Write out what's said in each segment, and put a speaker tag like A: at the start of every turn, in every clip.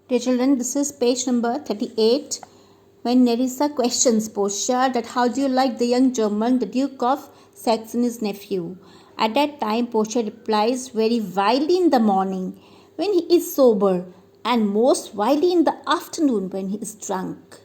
A: Dear children, this is page number 38. When Nerissa questions Portia that how do you like the young German, the Duke of Saxony's nephew. At that time, Portia replies very wildly in the morning when he is sober, and most wildly in the afternoon when he is drunk.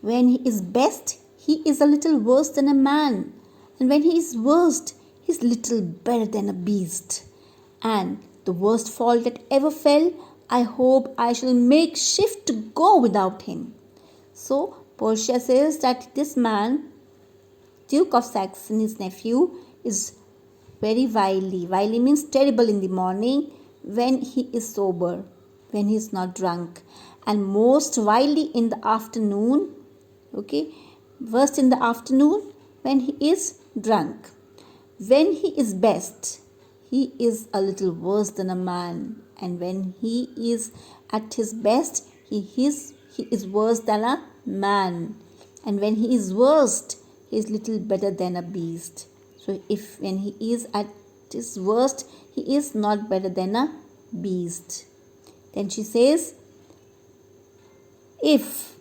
A: When he is best, he is a little worse than a man, and when he is worst, he is little better than a beast. And the worst fault that ever fell, I hope I shall make shift to go without him. So Portia says that this man, Duke of Saxony's nephew, is very wily. Wily means terrible in the morning when he is sober, when he is not drunk, and most wily in the afternoon. Okay, worst in the afternoon when he is drunk. When he is best, he is a little worse than a man, and when he is at his best, he is worse than a man, and when he is worst, he is little better than a beast. So if when he is at his worst, he is not better than a beast. Then she says, if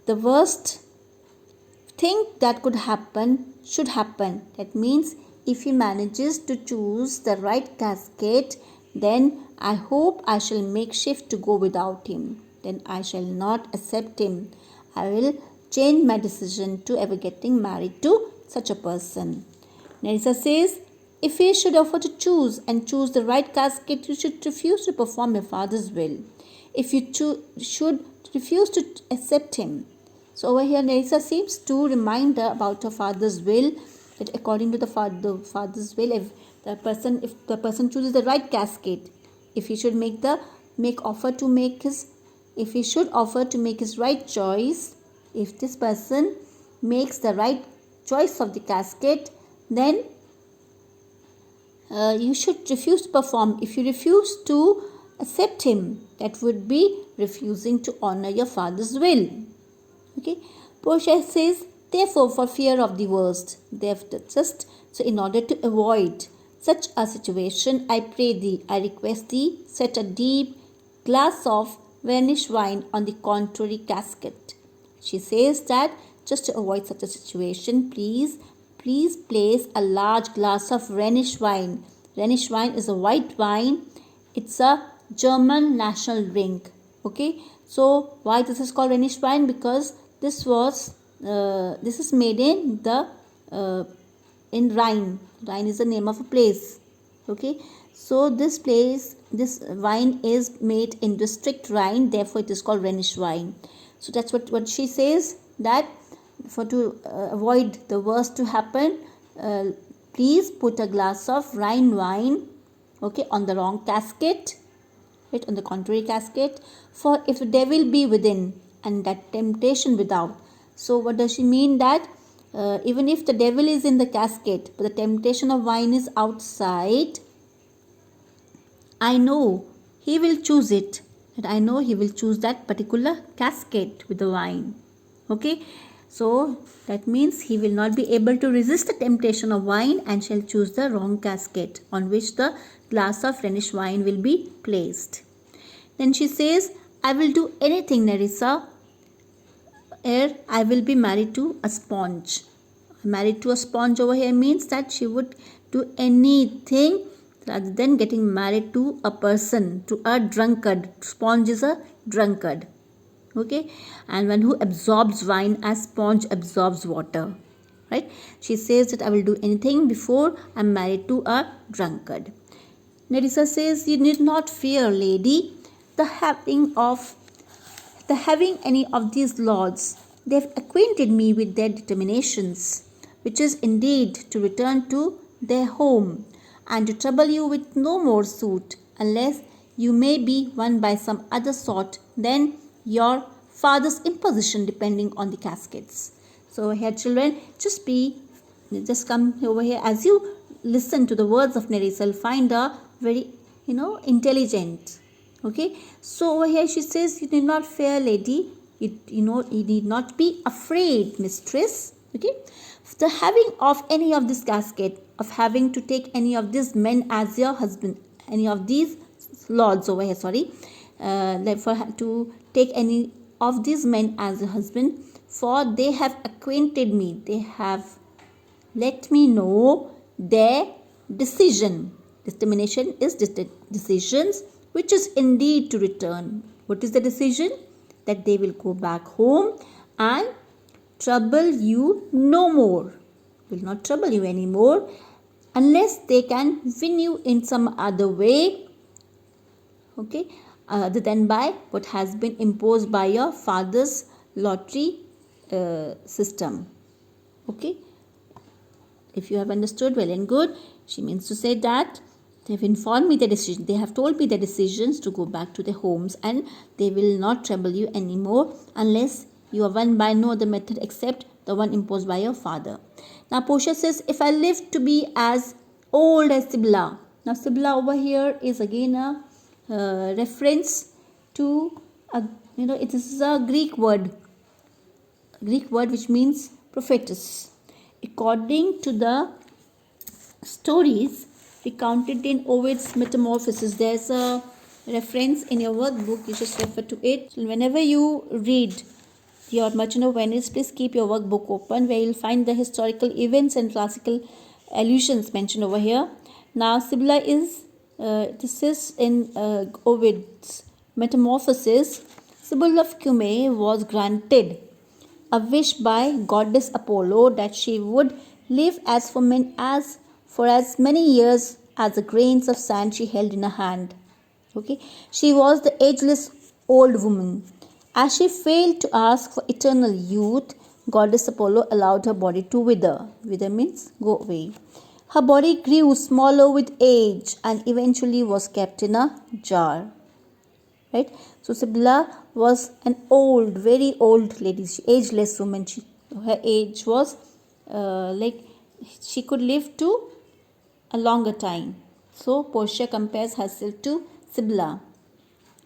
A: the worst thing that could happen should happen, that means if he manages to choose the right casket, then I hope I shall make shift to go without him. Then I shall not accept him. I will change my decision to ever getting married to such a person. Nerissa says, if he should offer to choose and choose the right casket, you should refuse to perform your father's will. If you should refuse to accept him. So over here Nerissa seems to remind her about her father's will, that according to the father's will, if the person chooses the right casket, if he should offer to make his right choice, if this person makes the right choice of the casket, then you should refuse to perform. If you refuse to accept him, that would be refusing to honor your father's will. Okay, Portia says, therefore, for fear of the worst, so in order to avoid such a situation, I pray thee, I request thee, set a deep glass of Rhenish wine on the contrary casket. She says that just to avoid such a situation, please place a large glass of Rhenish wine. Rhenish wine is a white wine. It's a German national drink. Okay, so why this is called Rhenish wine? Because this is made in Rhine. Rhine is the name of a place. Okay, so this wine is made in district Rhine, therefore it is called Rhenish wine. So that's what she says, that to avoid the worst to happen, please put a glass of Rhine wine, okay, on the wrong casket, right, on the contrary casket. For if the devil be within and that temptation without. So what does she mean? That even if the devil is in the casket, but the temptation of wine is outside, I know he will choose it. And I know he will choose that particular casket with the wine. Okay, so that means he will not be able to resist the temptation of wine and shall choose the wrong casket on which the glass of Rhenish wine will be placed. Then she says, I will do anything, Nerissa, ere I will be married to a sponge. Married to a sponge over here means that she would do anything rather than getting married to a person, to a drunkard. Sponge is a drunkard. Okay, and one who absorbs wine as sponge absorbs water. Right? She says that I will do anything before I am married to a drunkard. Nerissa says, you need not fear, lady, the having any of these lords. They have acquainted me with their determinations, which is indeed to return to their home, and to trouble you with no more suit, unless you may be won by some other sort than your father's imposition, depending on the caskets. So here, children, just come over here. As you listen to the words of Nerissa, you'll find her very, intelligent. Okay, so over here she says, you need not fear, lady. You need not be afraid, mistress. Okay, the having of any of this casket, of having to take any of these men as your husband, any of these lords over here, to take any of these men as a husband, for they have acquainted me, they have let me know their decision. Determination is decisions, which is indeed to return. What is the decision? That they will go back home and trouble you no more. Will not trouble you anymore unless they can win you in some other way, okay, other than by what has been imposed by your father's lottery system. Okay, if you have understood, well and good. She means to say that they have informed me the decision, they have told me the decisions to go back to their homes, and they will not trouble you anymore unless you are won by no other method except the one imposed by your father. Now Portia says, if I live to be as old as Sibylla. Now Sibylla over here is again a reference to it is a Greek word which means prophetess. According to the stories recounted in Ovid's Metamorphoses, there's a reference in your workbook, you just refer to it. So whenever you read your Merchant of Venice, please keep your workbook open, where you'll find the historical events and classical allusions mentioned over here. Now Sibylla is this is in Ovid's Metamorphoses. Sibylla of Cumae was granted a wish by goddess Apollo that she would live for as many years as the grains of sand she held in her hand. Okay, she was the ageless old woman. As she failed to ask for eternal youth, goddess Apollo allowed her body to wither. Wither means go away. Her body grew smaller with age and eventually was kept in a jar. Right? So Sibylla was an old, very old lady, ageless woman. Her age was she could live to a longer time. So Portia compares herself to Sibylla.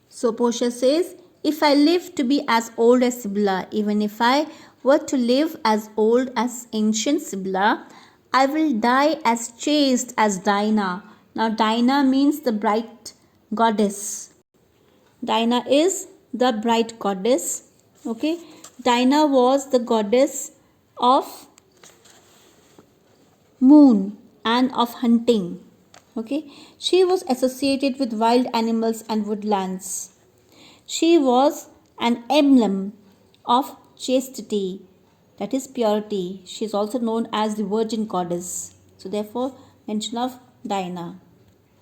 A: So Portia says, if I live to be as old as Sibylla, even if I were to live as old as ancient Sibylla, I will die as chaste as Dinah. Now Dinah means the bright goddess. Dinah is the bright goddess. Okay, Dinah was the goddess of moon and of hunting. Okay, she was associated with wild animals and woodlands. She was an emblem of chastity, that is purity. She is also known as the virgin goddess. So therefore mention of Dinah.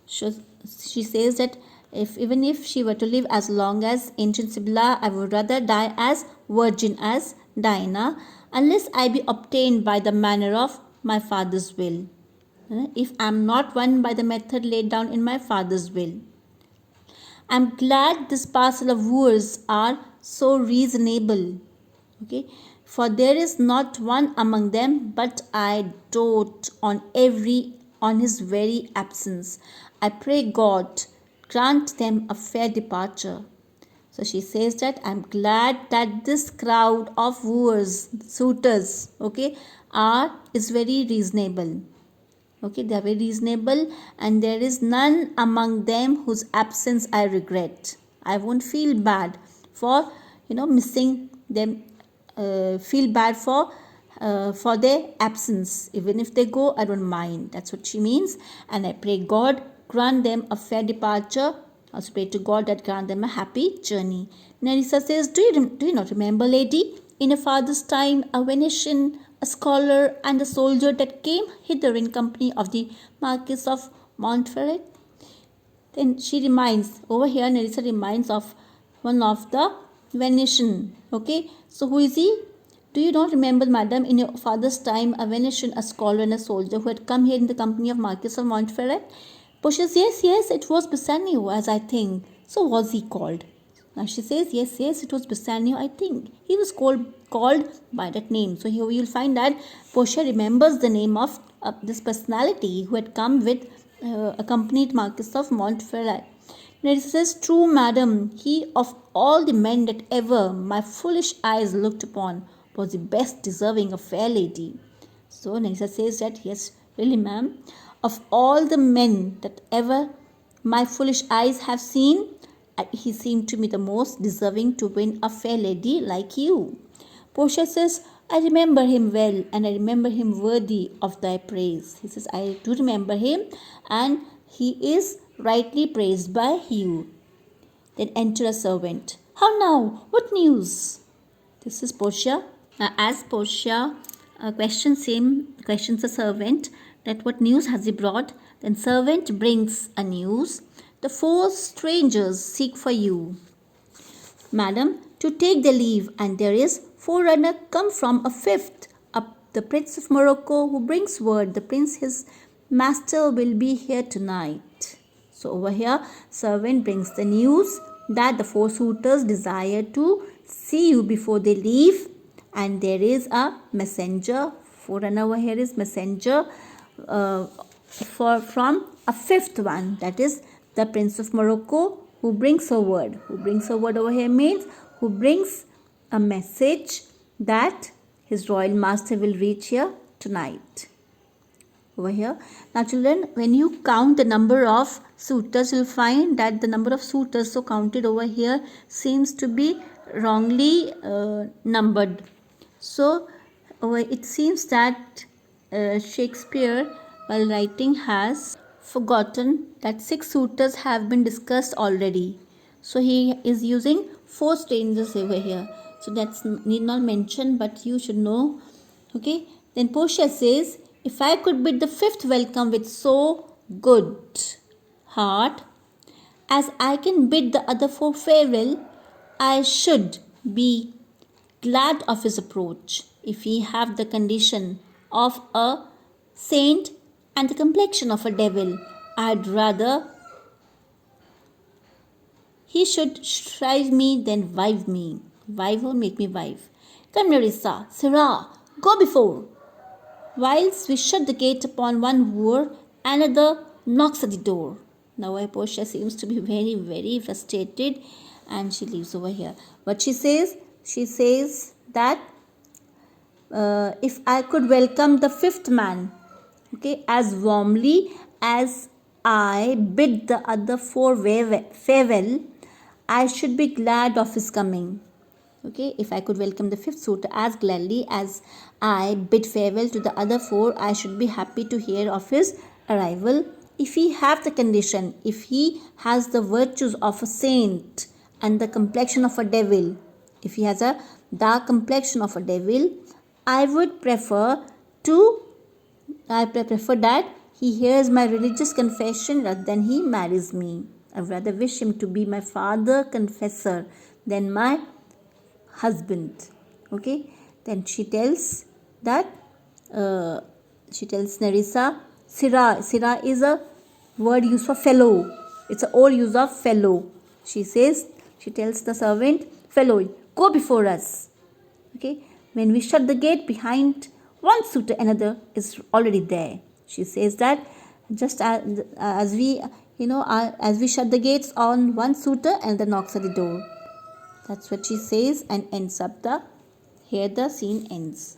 A: She says that even if she were to live as long as ancient Sibylla, I would rather die as virgin as Dinah, unless I be obtained by the manner of my father's will. If I am not won by the method laid down in my father's will. I am glad this parcel of wooers are so reasonable. Okay, for there is not one among them but I dote on his very absence. I pray God grant them a fair departure. So she says that I am glad that this crowd of wooers, suitors, okay, is very reasonable. Okay, they are very reasonable, and there is none among them whose absence I regret. I won't feel bad for missing them. Feel bad for their absence. Even if they go, I don't mind. That's what she means. And I pray God grant them a fair departure. I also pray to God that grant them a happy journey. Nerissa says, do you not remember, lady, in a father's time, a Venetian, a scholar and a soldier that came hither in company of the Marquis of Montferrat? Then she reminds, over here Nerissa reminds of one of the Venetian. Okay, so who is he? Do you not remember, madam, in your father's time, a Venetian, a scholar and a soldier who had come here in the company of Marquis of Montferrat? Portia says, yes, it was Bassanio, as I think. So was he called? Now she says, yes, it was Bassanio, I think. He was called by that name. So here you'll find that Portia remembers the name of this personality who had come with accompanied Marquis of Montferrat. Nerissa says, true, madam, he of all the men that ever my foolish eyes looked upon was the best deserving a fair lady. So Nerissa says that, yes, really, ma'am, of all the men that ever my foolish eyes have seen, he seemed to me the most deserving to win a fair lady like you. Portia says, I remember him well, and I remember him worthy of thy praise. He says, I do remember him, and he is rightly praised by you. Then enter a servant. How now? What news? This is Portia. As Portia questions the servant that what news has he brought, then servant brings a news. The 4 strangers seek for you, madam, to take their leave, and there is forerunner come from a 5th, the Prince of Morocco, who brings word the prince his master will be here tonight. So over here, servant brings the news that the 4 suitors desire to see you before they leave, and there is a messenger. Forerunner over here is messenger from a 5th one, that is the Prince of Morocco, who brings a word. Who brings a word over here means who brings a message that his royal master will reach here tonight. Over here. Now children, when you count the number of suitors, you'll find that the number of suitors so counted over here seems to be wrongly numbered. So it seems that Shakespeare, while writing, has forgotten that 6 suitors have been discussed already. So he is using 4 strangers over here. So that's need not mention, but you should know. Okay. Then Portia says, if I could bid the 5th welcome with so good heart as I can bid the other 4 farewell, I should be glad of his approach. If he have the condition of a saint and the complexion of a devil, I'd rather he should shrive me than wive me. Wife or make me wife. Come, Nerissa, Sirrah, go before. Whilst we shut the gate upon one wooer, another knocks at the door. Now Portia seems to be very, very frustrated, and she leaves over here. What she says? She says that if I could welcome the 5th man, okay, as warmly as I bid the other 4 farewell, I should be glad of his coming. Okay, if I could welcome the 5th suitor as gladly as I bid farewell to the other 4, I should be happy to hear of his arrival. If he have the condition, if he has the virtues of a saint and the complexion of a devil, if he has a dark complexion of a devil, I would prefer that he hears my religious confession rather than he marries me. I would rather wish him to be my father confessor than my husband. Okay, then she tells Nerissa, Sirrah is a word used for fellow. It's an old use of fellow. She tells the servant, fellow, go before us. Okay, when we shut the gate behind one suitor, another is already there. She says that just as we shut the gates on one suitor, another knocks at the door. That's what she says, and ends up here the scene ends.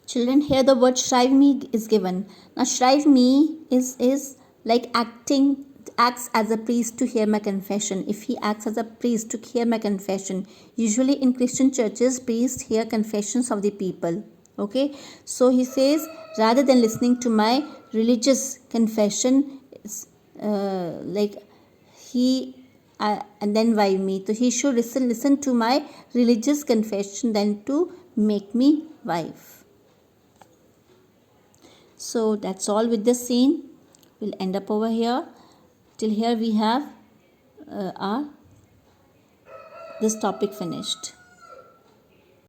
A: Children, here the word shrive me is given. Now shrive me is like acts as a priest to hear my confession. If he acts as a priest to hear my confession, usually in Christian churches, priests hear confessions of the people. Okay, so he says rather than listening to my religious confession, and then wife me. So he should listen to my religious confession than to make me wife. So that's all with this scene. We'll end up over here. Till here we have this topic finished.